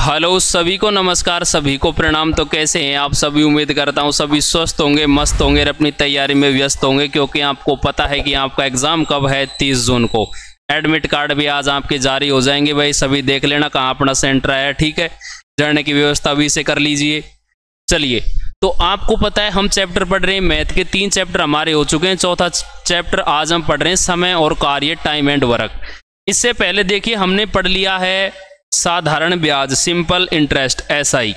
Hello सभी को नमस्कार, सभी को प्रणाम। तो कैसे हैं आप सभी? उम्मीद करता हूं सभी स्वस्थ होंगे, मस्त होंगे और अपनी तैयारी में व्यस्त होंगे, क्योंकि आपको पता है कि आपका एग्जाम कब है, 30 जून को। एडमिट कार्ड भी आज आपके जारी हो जाएंगे भाई, सभी देख लेना कहाँ अपना सेंटर है, ठीक है। जाने की व्यवस्था अभी से कर लीजिए। चलिए, तो आपको पता है हम चैप्टर पढ़ रहे हैं मैथ के, 3 चैप्टर हमारे हो चुके हैं, चौथा चैप्टर आज हम पढ़ रहे हैं समय और कार्य, टाइम एंड वर्क। इससे पहले देखिए हमने पढ़ लिया है साधारण ब्याज, सिंपल इंटरेस्ट, SI।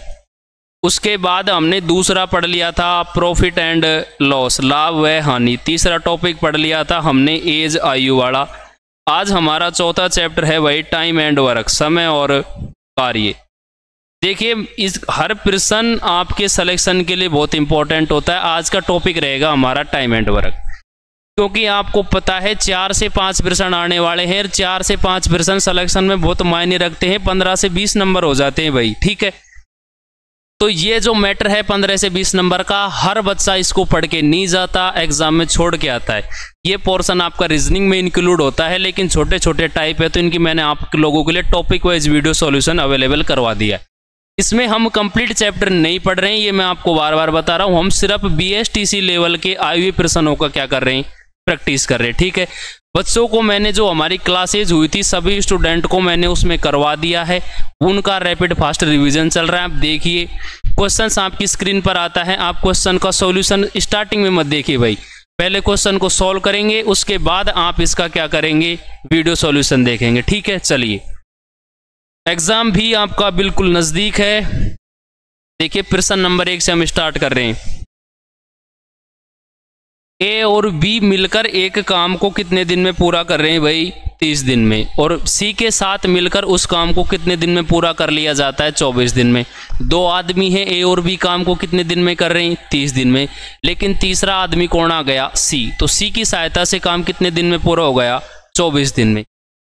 उसके बाद हमने दूसरा पढ़ लिया था प्रॉफिट एंड लॉस, लाभ व हानि। तीसरा टॉपिक पढ़ लिया था हमने एज, आयु वाला। आज हमारा चौथा चैप्टर है वही टाइम एंड वर्क, समय और कार्य। देखिए इस हर प्रश्न आपके सिलेक्शन के लिए बहुत इंपॉर्टेंट होता है। आज का टॉपिक रहेगा हमारा टाइम एंड वर्क, क्योंकि आपको पता है 4 से 5 प्रश्न आने वाले हैं। 4 से 5 प्रश्न सिलेक्शन में बहुत मायने रखते हैं, 15 से 20 नंबर हो जाते हैं भाई, ठीक है। तो ये जो मैटर है 15 से 20 नंबर का, हर बच्चा इसको पढ़ के नहीं जाता, एग्जाम में छोड़ के आता है। ये पोर्शन आपका रीजनिंग में इंक्लूड होता है, लेकिन छोटे छोटे टाइप है, तो इनकी मैंने आप लोगों के लिए topic wise video solution available करवा दिया है। इसमें हम कंप्लीट चैप्टर नहीं पढ़ रहे हैं, ये मैं आपको बार बार बता रहा हूं। हम सिर्फ BSTC लेवल के आए हुए प्रश्नों का क्या कर रहे हैं, प्रैक्टिस कर रहे हैं, ठीक है। बच्चों को मैंने जो हमारी क्लासेज हुई थी सभी स्टूडेंट को मैंने उसमें करवा दिया है, उनका रैपिड फास्ट रिवीजन चल रहा है। आप देखिए क्वेश्चंस आपकी स्क्रीन पर आता है, आप क्वेश्चन का सॉल्यूशन स्टार्टिंग में मत देखिए भाई, पहले क्वेश्चन को सॉल्व करेंगे, उसके बाद आप इसका क्या करेंगे, वीडियो सॉल्यूशन देखेंगे, ठीक है। चलिए, एग्जाम भी आपका बिल्कुल नजदीक है। देखिए प्रश्न नंबर 1 से हम स्टार्ट कर रहे हैं। A और B मिलकर एक काम को कितने दिन में पूरा कर रहे हैं भाई, 30 दिन में। और C के साथ मिलकर उस काम को कितने दिन में पूरा कर लिया जाता है, 24 दिन में। 2 आदमी हैं, A और B काम को कितने दिन में कर रहे हैं, 30 दिन में। लेकिन तीसरा आदमी कौन आ गया, C। तो C की सहायता से काम कितने दिन में पूरा हो गया, 24 दिन में।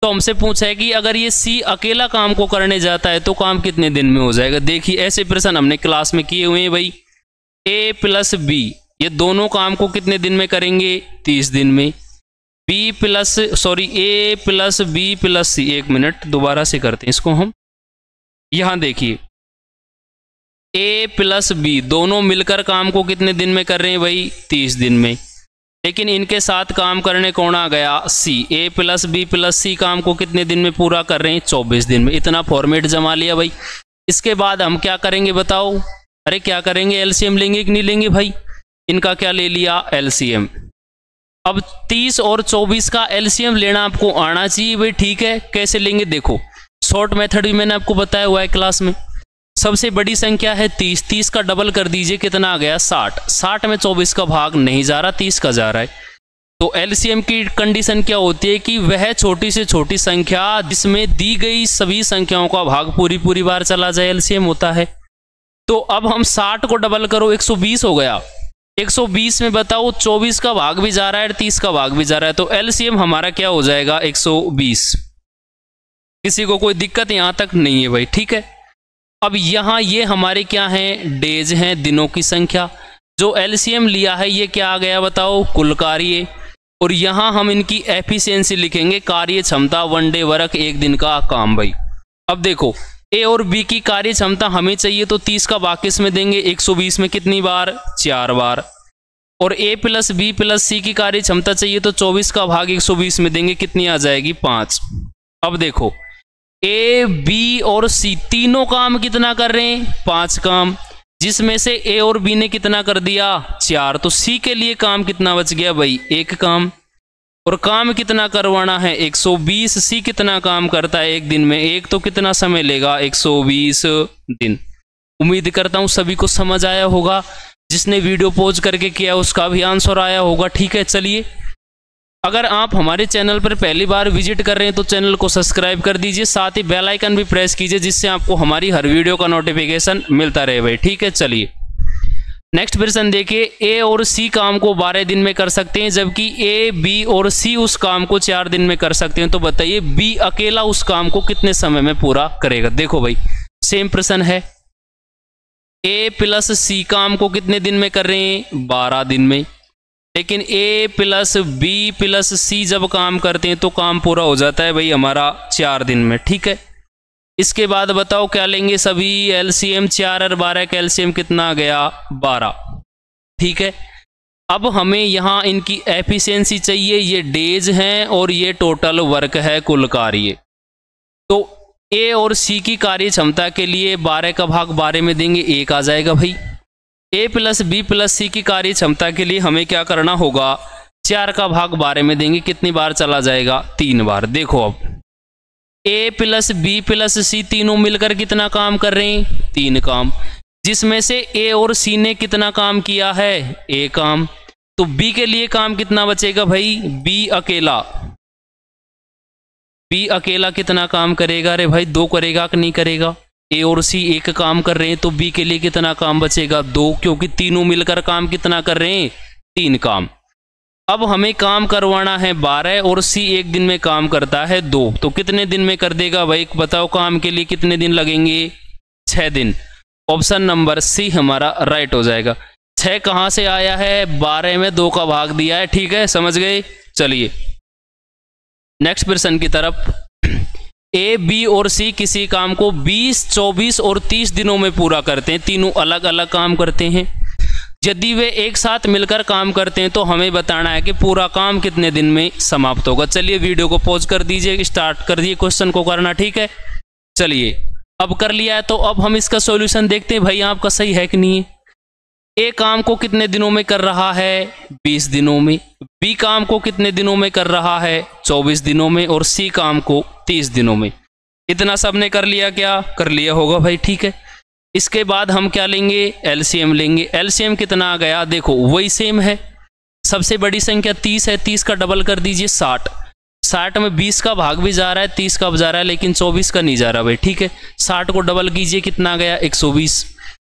तो हमसे पूछा है कि अगर ये C अकेला काम को करने जाता है तो काम कितने दिन में हो जाएगा। देखिए ऐसे प्रश्न हमने क्लास में किए हुए हैं भाई। A प्लस B, ये दोनों काम को कितने दिन में करेंगे, 30 दिन में। A plus B plus C, 1 minute दोबारा से करते हैं इसको हम। यहां देखिए A प्लस B दोनों मिलकर काम को कितने दिन में कर रहे हैं भाई, 30 दिन में। लेकिन इनके साथ काम करने कौन आ गया, C। A plus B plus C काम को कितने दिन में पूरा कर रहे हैं, 24 दिन में। इतना फॉर्मेट जमा लिया भाई। इसके बाद हम क्या करेंगे बताओ, अरे क्या करेंगे, LCM लेंगे कि नहीं लेंगे भाई। इनका क्या ले लिया, LCM। अब 30 और 24 का LCM लेना आपको आना चाहिए भाई, ठीक है। कैसे लेंगे देखो, शॉर्ट मेथड भी मैंने आपको बताया हुआ है क्लास में। सबसे बड़ी संख्या है 30, 30 का डबल कर दीजिए, कितना आ गया, 60। 60 में 24 का भाग नहीं जा रहा, 30 का जा रहा है। तो LCM की कंडीशन क्या होती है कि वह छोटी से छोटी संख्या जिसमें दी गई सभी संख्याओं का भाग पूरी पूरी बार चला जाए, LCM होता है। तो अब हम 60 को डबल करो, 120 हो गया। 120 में बताओ 24 का भाग भी जा रहा है और 30 का भाग भी जा रहा है, तो LCM हमारा क्या हो जाएगा, 120। किसी को कोई दिक्कत यहां तक नहीं है भाई, ठीक है। अब यहां ये हमारे क्या हैं, डेज हैं, दिनों की संख्या। जो LCM लिया है ये क्या आ गया बताओ, कुल कार्य। और यहां हम इनकी एफिशिएंसी लिखेंगे, कार्य क्षमता, 1 डे वर्क, 1 दिन का काम भाई। अब देखो A और B की कार्य क्षमता हमें चाहिए, तो 30 का भाग किस में देंगे, 120 में कितनी बार, 4 बार। और A plus B plus C की कार्य क्षमता चाहिए, तो 24 का भाग 120 में देंगे, कितनी आ जाएगी, 5। अब देखो A, B और C तीनों काम कितना कर रहे हैं, 5 काम, जिसमें से A और B ने कितना कर दिया, 4। तो C के लिए काम कितना बच गया भाई, 1 काम। और काम कितना करवाना है, 120। C कितना काम करता है एक दिन में, एक तो कितना समय लेगा, 120 दिन। उम्मीद करता हूं सभी को समझ आया होगा, जिसने वीडियो पॉज करके किया उसका भी आंसर आया होगा, ठीक है। चलिए, अगर आप हमारे चैनल पर पहली बार विजिट कर रहे हैं तो चैनल को सब्सक्राइब कर दीजिए, साथ ही बेल आइकन भी प्रेस कीजिए, जिससे आपको हमारी हर वीडियो का नोटिफिकेशन मिलता रहे भाई, ठीक है। चलिए नेक्स्ट प्रश्न देखिए। A और C काम को 12 दिन में कर सकते हैं, जबकि A, B और C उस काम को 4 दिन में कर सकते हैं। तो बताइए B अकेला उस काम को कितने समय में पूरा करेगा। देखो भाई सेम प्रश्न है, A प्लस C काम को कितने दिन में कर रहे हैं, 12 दिन में। लेकिन A plus B plus C जब काम करते हैं तो काम पूरा हो जाता है भाई हमारा 4 दिन में, ठीक है। इसके बाद बताओ क्या लेंगे सभी, एलसीएम 4 और 12 का एलसीएम कितना आ गया 12। ठीक है, अब हमें यहाँ इनकी एफिशिएंसी चाहिए, ये डेज हैं और ये टोटल वर्क है कुल कार्य। तो ए और सी की कार्य क्षमता के लिए 12 का भाग 12 में देंगे, 1 आ जाएगा भाई। ए प्लस बी प्लस सी की कार्य क्षमता के लिए हमें क्या करना होगा, 4 का भाग 12 में देंगे, कितनी बार चला जाएगा 3 बार। देखो अब ए प्लस बी प्लस सी तीनों मिलकर कितना काम कर रहे हैं, 3 काम, जिसमें से ए और सी ने कितना काम किया है, 1 काम। तो बी के लिए काम कितना बचेगा भाई, बी अकेला कितना काम करेगा, अरे भाई 2 करेगा कि नहीं करेगा। ए और सी 1 काम कर रहे हैं तो बी के लिए कितना काम बचेगा, 2, क्योंकि तीनों मिलकर काम कितना कर रहे हैं, 3 काम। अब हमें काम करवाना है 12 और सी 1 दिन में काम करता है 2, तो कितने दिन में कर देगा भाई बताओ, काम के लिए कितने दिन लगेंगे, 6 दिन। ऑप्शन नंबर सी हमारा राइट हो जाएगा। 6 कहां से आया है, 12 में 2 का भाग दिया है। ठीक है, समझ गए। चलिए नेक्स्ट प्रश्न की तरफ। ए, बी और सी किसी काम को 20, 24 और 30 दिनों में पूरा करते हैं, तीनों अलग अलग काम करते हैं। यदि वे एक साथ मिलकर काम करते हैं तो हमें बताना है कि पूरा काम कितने दिन में समाप्त होगा। चलिए वीडियो को पॉज कर दीजिए, स्टार्ट कर दिए क्वेश्चन को करना। ठीक है, चलिए अब कर लिया है तो अब हम इसका सॉल्यूशन देखते हैं भाई आपका सही है कि नहीं है। ए काम को कितने दिनों में कर रहा है, 20 दिनों में। बी काम को कितने दिनों में कर रहा है, 24 दिनों में। और सी काम को 30 दिनों में। इतना सबने कर लिया, क्या कर लिया होगा भाई। ठीक है, इसके बाद हम क्या लेंगे, एलसीएम लेंगे। एलसीएम कितना आ गया, देखो वही सेम है, सबसे बड़ी संख्या 30 है, 30 का डबल कर दीजिए 60। 60 में 20 का भाग भी जा रहा है, 30 का भी जा रहा है, लेकिन 24 का नहीं जा रहा भाई। ठीक है, 60 को डबल कीजिए, कितना आ गया 120।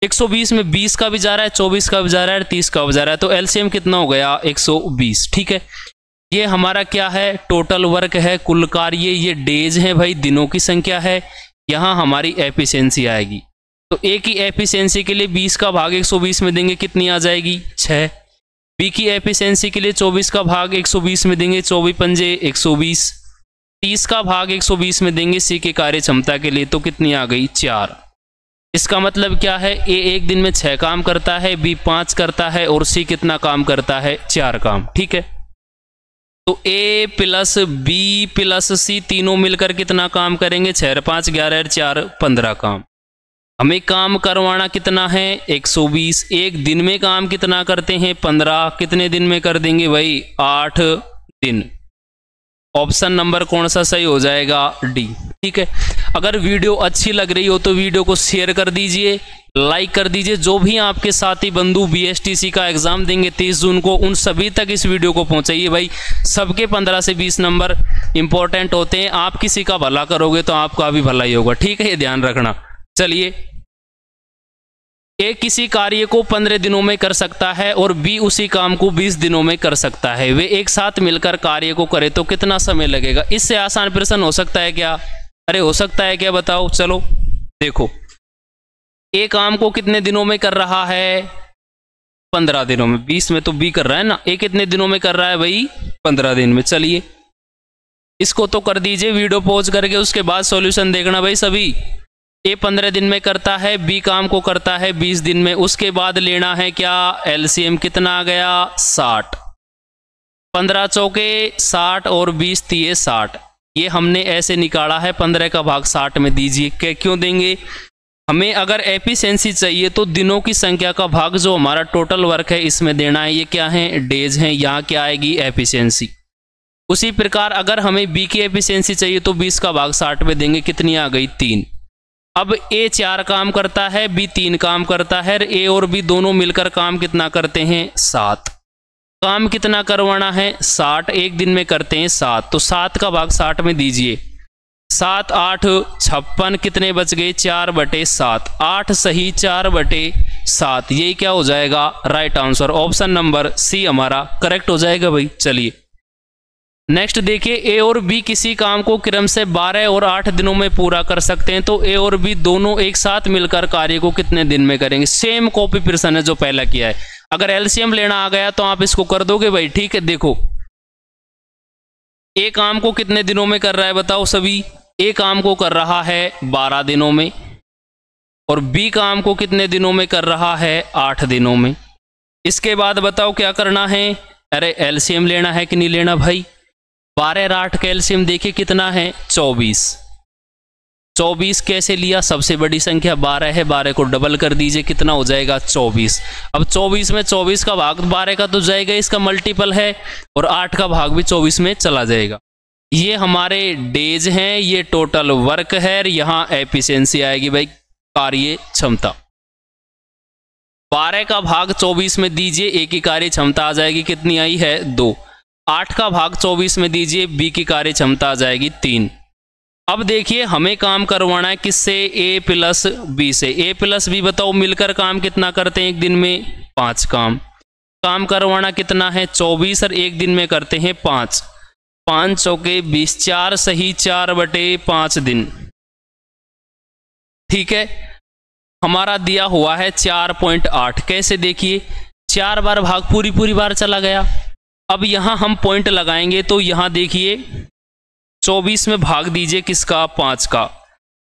120 में 20 का भी जा रहा है, 24 का भी जा रहा है, 30 का भी जा रहा है, तो एलसीएम कितना हो गया 120। ठीक है, ये हमारा क्या है, टोटल वर्क है कुल कार्य। ये डेज है भाई, दिनों की संख्या है। यहाँ हमारी एफिशिएंसी आएगी, तो ए की एफिशिएंसी के लिए 20 का भाग 120 में देंगे, कितनी आ जाएगी 6। बी की एफिशिएंसी के लिए 24 का भाग 120 में देंगे, 24 पंजे 120। 30 का भाग 120 में देंगे सी की कार्य क्षमता के लिए, तो कितनी आ गई 4। इसका मतलब क्या है, ए 1 दिन में 6 काम करता है, बी 5 करता है और सी कितना काम करता है, 4 काम। ठीक है, तो ए प्लस बी प्लस सी तीनों मिलकर कितना काम करेंगे, 6 5 11 4 15 काम। हमें काम करवाना कितना है 120। एक दिन में काम कितना करते हैं 15, कितने दिन में कर देंगे भाई 8 दिन। ऑप्शन नंबर कौन सा सही हो जाएगा, डी। ठीक है, अगर वीडियो अच्छी लग रही हो तो वीडियो को शेयर कर दीजिए, लाइक कर दीजिए। जो भी आपके साथी बंधु बीएसटीसी का एग्जाम देंगे 30 जून को, उन सभी तक इस वीडियो को पहुंचाइए भाई। सबके 15 से 20 नंबर इंपॉर्टेंट होते हैं। आप किसी का भला करोगे तो आपका भी भला ही होगा। ठीक है, ये ध्यान रखना। चलिए, ए किसी कार्य को 15 दिनों में कर सकता है और बी उसी काम को 20 दिनों में कर सकता है। वे एक साथ मिलकर कार्य को करे तो कितना समय लगेगा। इससे आसान प्रश्न हो सकता है क्या, अरे हो सकता है क्या बताओ। चलो देखो, ए काम को कितने दिनों में कर रहा है 15 दिनों में। 20 में तो बी कर रहा है ना, ए कितने दिनों में कर रहा है भाई 15 दिन में। चलिए इसको तो कर दीजिए वीडियो पॉज करके, उसके बाद सॉल्यूशन देखना भाई सभी। ए 15 दिन में करता है, बी काम को करता है 20 दिन में। उसके बाद लेना है क्या, एलसीएम कितना आ गया 60। 15 चौके 60 और 20 तिये 60। ये हमने ऐसे निकाला है, 15 का भाग 60 में दीजिए। क्यों देंगे, हमें अगर एफिशिएंसी चाहिए तो दिनों की संख्या का भाग जो हमारा टोटल वर्क है इसमें देना है। ये क्या है, डेज हैं, यहाँ क्या आएगी एफिशिएंसी। उसी प्रकार अगर हमें बी की एफिशिएंसी चाहिए तो 20 का भाग 60 में देंगे, कितनी आ गई 3। अब ए 4 काम करता है, बी 3 काम करता है। ए और बी दोनों मिलकर काम कितना करते हैं 7। काम कितना करवाना है 60, एक दिन में करते हैं 7, तो 7 का भाग 60 में दीजिए। 7 8 56, कितने बच गए 4/7। 8 सही 4/7, यही क्या हो जाएगा right answer. Option number C हमारा करेक्ट हो जाएगा भाई। चलिए नेक्स्ट देखिए, ए और बी किसी काम को क्रम से 12 और 8 दिनों में पूरा कर सकते हैं, तो ए और बी दोनों एक साथ मिलकर कार्य को कितने दिन में करेंगे। सेम कॉपी प्रश्न है जो पहला किया है। अगर एलसीएम लेना आ गया तो आप इसको कर दोगे भाई। ठीक है, देखो ए काम को कितने दिनों में कर रहा है बताओ सभी, ए काम को कर रहा है 12 दिनों में और बी काम को कितने दिनों में कर रहा है 8 दिनों में। इसके बाद बताओ क्या करना है, अरे एलसीएम लेना है कि नहीं लेना भाई। 12 और 8 का एलसीएम देखिए कितना है 24। 24 कैसे लिया, सबसे बड़ी संख्या 12 है, 12 को डबल कर दीजिए कितना हो जाएगा 24। अब 24 में 24 का भाग 12 का तो जाएगा, इसका मल्टीपल है, और 8 का भाग भी 24 में चला जाएगा। ये हमारे डेज हैं, ये टोटल वर्क है, यहाँ एफिशिएंसी आएगी भाई कार्य क्षमता। 12 का भाग 24 में दीजिए, ए की कार्य क्षमता आ जाएगी, कितनी आई है 2। 8 का भाग 24 में दीजिए, बी की कार्य क्षमता आ जाएगी 3। अब देखिए हमें काम करवाना है किससे, ए प्लस बी से। ए प्लस बी बताओ मिलकर काम कितना करते हैं एक दिन में 5 काम करवाना कितना है 24 और एक दिन में करते हैं 5। 5 चौके 20, 4 सही 4/5 दिन। ठीक है, हमारा दिया हुआ है 4.8। कैसे देखिए 4 बार भाग पूरी बार चला गया। अब यहां हम पॉइंट लगाएंगे तो यहां देखिए 24 में भाग दीजिए किसका 5 का।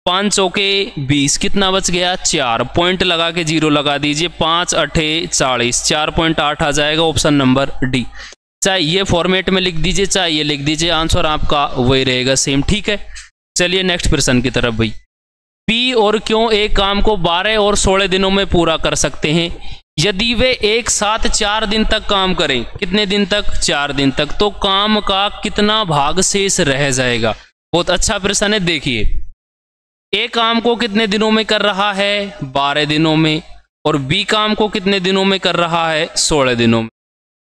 5 चौके 20 कितना बच गया 4, पॉइंट लगा के 0 लगा दीजिए। 5 8 40, 4.8 आ जाएगा ऑप्शन नंबर डी। चाहे ये फॉर्मेट में लिख दीजिए चाहे ये लिख दीजिए, आंसर आपका वही रहेगा सेम। ठीक है, चलिए नेक्स्ट प्रश्न की तरफ भाई। पी और क्यों एक काम को 12 और 16 दिनों में पूरा कर सकते हैं यदि वे एक साथ 4 दिन तक काम करें। कितने दिन तक 4 दिन तक। तो काम का कितना भाग शेष रह जाएगा। बहुत अच्छा प्रश्न है। देखिए ए काम को कितने दिनों में कर रहा है 12 दिनों में, और बी काम को कितने दिनों में कर रहा है 16 दिनों में।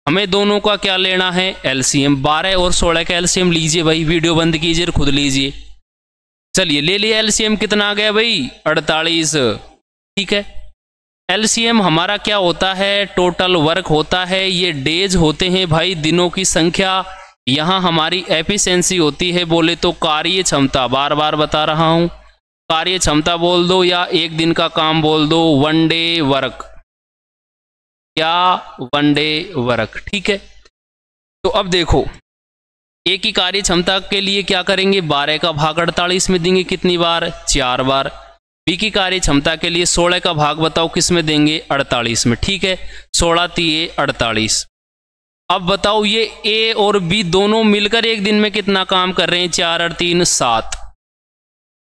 हमें दोनों का क्या लेना है एलसीएम। 12 और 16 का एलसीएम लीजिए भाई, वीडियो बंद कीजिए खुद लीजिए। चलिए ले लिया एलसीएम, कितना आ गया भाई 48। ठीक है, एलसीएम हमारा क्या होता है टोटल वर्क होता है, ये डेज होते हैं भाई दिनों की संख्या। यहाँ हमारी एफिशिएंसी होती है बोले तो कार्य क्षमता, बार बार बता रहा हूं कार्य क्षमता बोल दो या एक दिन का काम बोल दो, 1 डे वर्क या 1 डे वर्क। ठीक है, तो अब देखो ए की कार्य क्षमता के लिए क्या करेंगे 12 का भाग 48 में देंगे, कितनी बार 4 बार। बी की कार्य क्षमता के लिए 16 का भाग बताओ किस में देंगे 48 में। ठीक है, 16 3 48। अब बताओ ये ए और बी दोनों मिलकर एक दिन में कितना काम कर रहे हैं 4 और 3 7।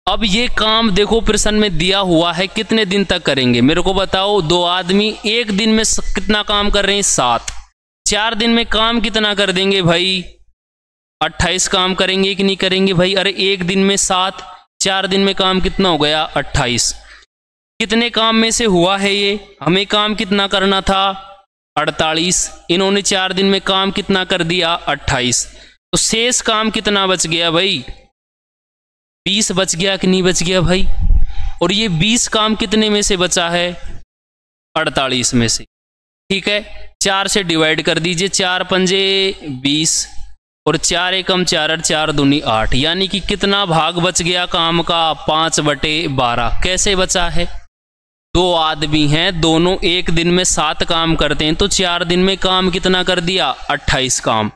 अब ये काम देखो प्रश्न में दिया हुआ है कितने दिन तक करेंगे, मेरे को बताओ। 2 आदमी एक दिन में कितना काम कर रहे हैं 7। 4 दिन में काम कितना कर देंगे भाई 28 काम करेंगे कि नहीं करेंगे भाई। अरे एक दिन में 7, 4 दिन में काम कितना हो गया 28। कितने काम में से हुआ है ये, हमें काम कितना करना था 48, इन्होंने 4 दिन में काम कितना कर दिया 28। तो शेष काम कितना बच गया भाई 20 बच गया कि नहीं बच गया भाई। और ये 20 काम कितने में से बचा है 48 में से। ठीक है, 4 से डिवाइड कर दीजिए, 4 पंजे 20 और 4 एकम 4 और 4 दूनी 8, यानी कि कितना भाग बच गया काम का 5/12। कैसे बचा है 2 आदमी हैं, दोनों एक दिन में 7 काम करते हैं, तो 4 दिन में काम कितना कर दिया 28 काम।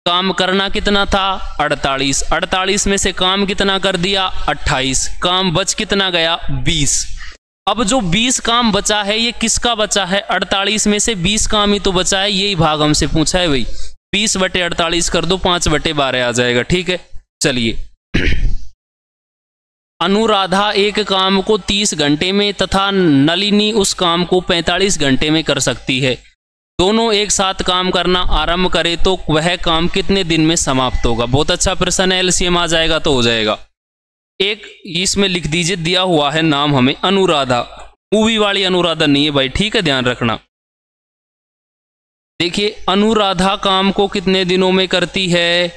काम करना कितना था 48, 48 में से काम कितना कर दिया 28, काम बच कितना गया 20। अब जो 20 काम बचा है ये किसका बचा है 48 में से 20 काम ही तो बचा है, यही भाग हमसे पूछा है भाई। 20/48 कर दो 5/12 आ जाएगा। ठीक है, चलिए अनुराधा एक काम को 30 घंटे में तथा नलिनी उस काम को 45 घंटे में कर सकती है। दोनों एक साथ काम करना आरंभ करे तो वह काम कितने दिन में समाप्त होगा। बहुत अच्छा प्रश्न है, एलसीएम आ जाएगा तो हो जाएगा। एक इसमें लिख दीजिए, दिया हुआ है नाम हमें अनुराधा, मूवी वाली अनुराधा नहीं है भाई। ठीक है, ध्यान रखना। देखिए अनुराधा काम को कितने दिनों में करती है,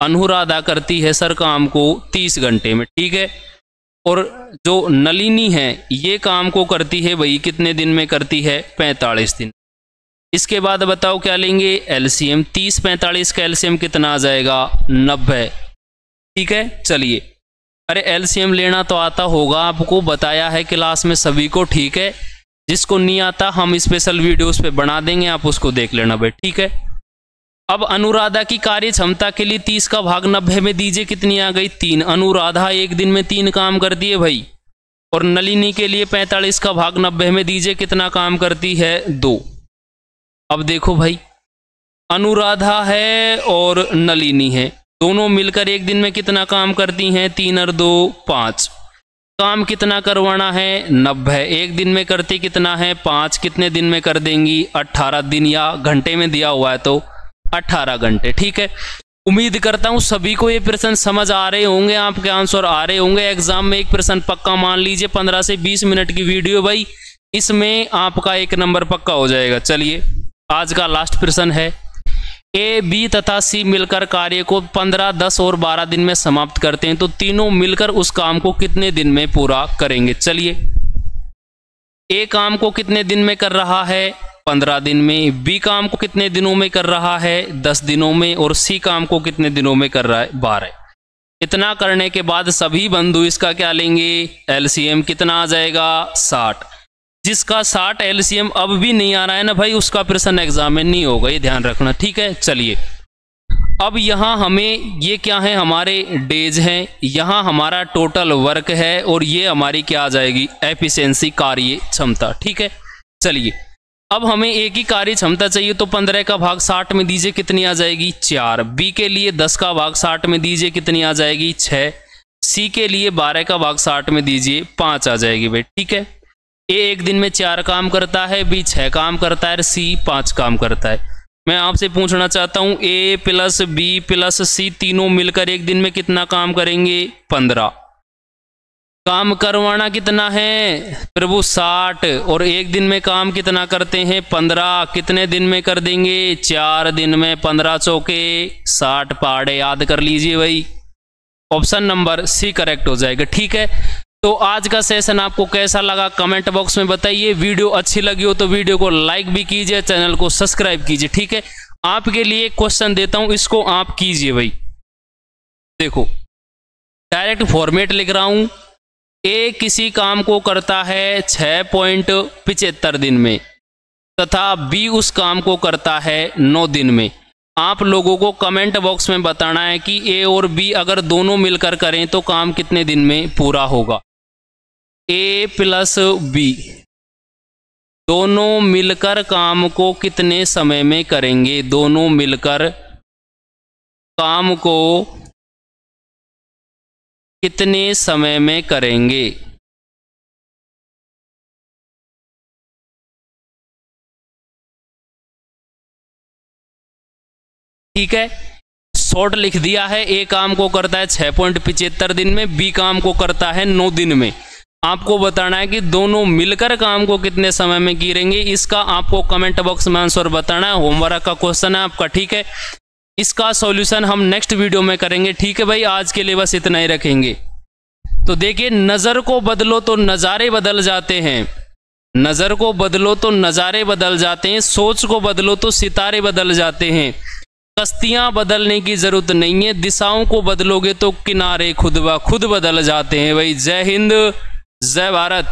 अनुराधा करती है सर काम को 30 घंटे में। ठीक है, और जो नलिनी है ये काम को करती है भाई कितने दिन में करती है 45 दिन। इसके बाद बताओ क्या लेंगे एलसीएम। 30 45 का एलसीएम कितना आ जाएगा 90। ठीक है, चलिए अरे एलसीएम लेना तो आता होगा आपको, बताया है क्लास में सभी को। ठीक है, जिसको नहीं आता हम स्पेशल वीडियोस पे बना देंगे, आप उसको देख लेना भाई। ठीक है, अब अनुराधा की कार्य क्षमता के लिए 30 का भाग 90 में दीजिए, कितनी आ गई 3। अनुराधा एक दिन में 3 काम करती है भाई। और नलिनी के लिए 45 का भाग 90 में दीजिए, कितना काम करती है 2। अब देखो भाई, अनुराधा है और नलिनी है, दोनों मिलकर एक दिन में कितना काम करती हैं 3 और 2 5। काम कितना करवाना है 90, एक दिन में करती कितना है 5, कितने दिन में कर देंगी 18 दिन, या घंटे में दिया हुआ है तो 18 घंटे। ठीक है, उम्मीद करता हूं सभी को ये प्रश्न समझ आ रहे होंगे, आपके आंसर आ रहे होंगे। एग्जाम में एक प्रश्न पक्का मान लीजिए, 15 से 20 मिनट की वीडियो भाई, इसमें आपका 1 नंबर पक्का हो जाएगा। चलिए आज का लास्ट प्रश्न है, ए, बी तथा सी मिलकर कार्य को 15, 10 और 12 दिन में समाप्त करते हैं, तो तीनों मिलकर उस काम को कितने दिन में पूरा करेंगे। चलिए, ए काम को कितने दिन में कर रहा है 15 दिन में, बी काम को कितने दिनों में कर रहा है 10 दिनों में, और सी काम को कितने दिनों में कर रहा है 12। इतना करने के बाद सभी बंधु इसका क्या लेंगे एलसीएम, कितना आ जाएगा 60। जिसका 60 एलसीएम अब भी नहीं आ रहा है ना भाई, उसका प्रश्न एग्जाम में नहीं होगा, ये ध्यान रखना। ठीक है, चलिए अब यहाँ हमें ये क्या है, हमारे डेज हैं, यहाँ हमारा टोटल वर्क है, और ये हमारी क्या आ जाएगी एफिशिएंसी, कार्य क्षमता। ठीक है, चलिए अब हमें एक ही कार्य क्षमता चाहिए, तो 15 का भाग 60 में दीजिए, कितनी आ जाएगी 4। बी के लिए 10 का भाग 60 में दीजिए, कितनी आ जाएगी 6। सी के लिए 12 का भाग 60 में दीजिए, 5 आ जाएगी भाई। ठीक है, ए एक दिन में 4 काम करता है, बी 6 काम करता है, सी 5 काम करता है। मैं आपसे पूछना चाहता हूं, ए प्लस बी प्लस सी तीनों मिलकर एक दिन में कितना काम करेंगे 15। काम करवाना कितना है प्रभु 60, और एक दिन में काम कितना करते हैं 15, कितने दिन में कर देंगे 4 दिन में, 15 चौके 60 पहाड़े, याद कर लीजिए भाई, ऑप्शन नंबर सी करेक्ट हो जाएगा। ठीक है, तो आज का सेशन आपको कैसा लगा कमेंट बॉक्स में बताइए। वीडियो अच्छी लगी हो तो वीडियो को लाइक भी कीजिए, चैनल को सब्सक्राइब कीजिए। ठीक है, आपके लिए क्वेश्चन देता हूं, इसको आप कीजिए भाई। देखो डायरेक्ट फॉर्मेट लिख रहा हूं, ए किसी काम को करता है 6.75 दिन में, तथा बी उस काम को करता है 9 दिन में। आप लोगों को कमेंट बॉक्स में बताना है कि ए और बी अगर दोनों मिलकर करें तो काम कितने दिन में पूरा होगा। ए प्लस बी दोनों मिलकर काम को कितने समय में करेंगे, दोनों मिलकर काम को कितने समय में करेंगे। ठीक है, शॉर्ट लिख दिया है, ए काम को करता है 6.75 दिन में, बी काम को करता है 9 दिन में। आपको बताना है कि दोनों मिलकर काम को कितने समय में करेंगे, इसका आपको कमेंट बॉक्स में आंसर बताना है। होमवर्क का क्वेश्चन है आपका। ठीक है, इसका सॉल्यूशन हम नेक्स्ट वीडियो में करेंगे। ठीक है भाई, आज के लिए बस इतना ही रखेंगे। तो देखिए, नजर को बदलो तो नजारे बदल जाते हैं, नजर को बदलो तो नजारे बदल जाते हैं, सोच को बदलो तो सितारे बदल जाते हैं। कश्तियां बदलने की जरूरत नहीं है, दिशाओं को बदलोगे तो किनारे खुद ब खुद बदल जाते हैं भाई। जय हिंद, जय भारत।